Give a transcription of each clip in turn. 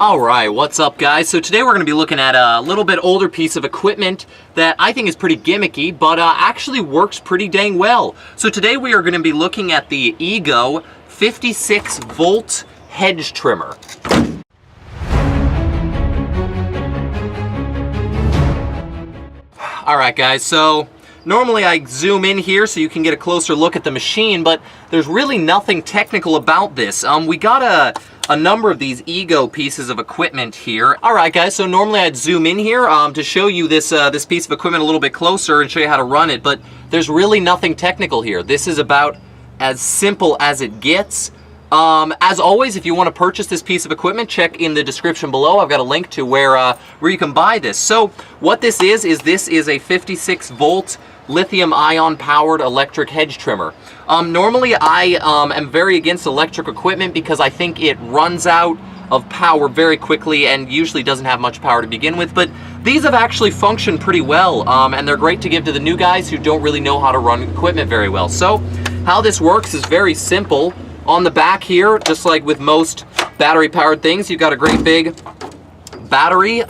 Alright, what's up guys? So today we're going to be looking at a little bit older piece of equipment that I think is pretty gimmicky, but actually works pretty dang well. So today we are going to be looking at the Ego 56 volt hedge trimmer. Alright guys, so normally I zoom in here so you can get a closer look at the machine, but there's really nothing technical about this. We got a number of these Ego pieces of equipment here. Alright guys, so normally I'd zoom in here to show you this piece of equipment a little bit closer and show you how to run it, but there's really nothing technical here. This is about as simple as it gets. As always, if you want to purchase this piece of equipment, check in the description below. I've got a link to where you can buy this. So what this is a 56 volt lithium ion powered electric hedge trimmer. Normally I am very against electric equipment because I think it runs out of power very quickly and usually doesn't have much power to begin with, but these have actually functioned pretty well, and they're great to give to the new guys who don't really know how to run equipment very well. So how this works is very simple. On the back here, just like with most battery powered things, you've got a great big battery.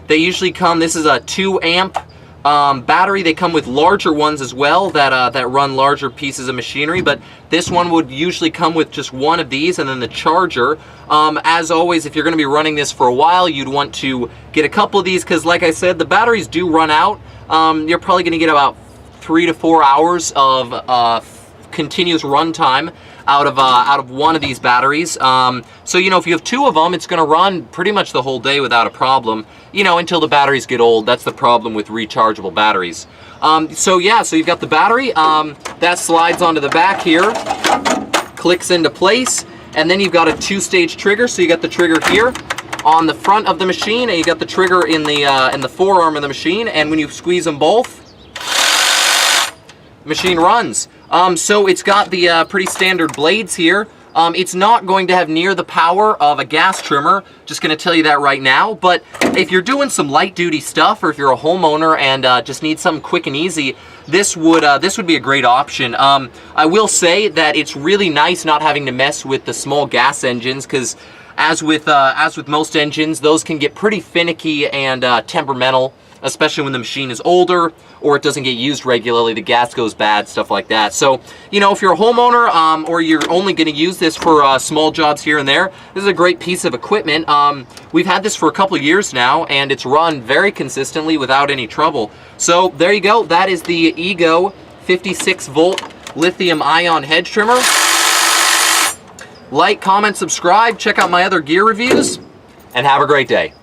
They usually come, this is a 2 amp battery. They come with larger ones as well that run larger pieces of machinery, but this one would usually come with just one of these and then the charger. As always, if you're going to be running this for a while, you'd want to get a couple of these because, like I said, the batteries do run out. You're probably going to get about 3 to 4 hours of continuous run time out of one of these batteries. So, you know, if you have 2 of them, it's going to run pretty much the whole day without a problem, you know, until the batteries get old. That's the problem with rechargeable batteries. So yeah, so you've got the battery, that slides onto the back here, clicks into place, and then you've got a 2-stage trigger. So you got the trigger here on the front of the machine, and you got the trigger in the forearm of the machine, and when you squeeze them both, the machine runs. So it's got the pretty standard blades here. It's not going to have near the power of a gas trimmer, just going to tell you that right now, but if you're doing some light duty stuff, or if you're a homeowner and just need something quick and easy, this would be a great option. I will say that it's really nice not having to mess with the small gas engines, because as with most engines, those can get pretty finicky and temperamental, especially when the machine is older or it doesn't get used regularly, the gas goes bad, stuff like that. So, you know, if you're a homeowner or you're only going to use this for small jobs here and there, this is a great piece of equipment. We've had this for a couple of years now, and it's run very consistently without any trouble. So there you go. That is the Ego 56 volt lithium ion hedge trimmer. Like, comment, subscribe, check out my other gear reviews, and have a great day.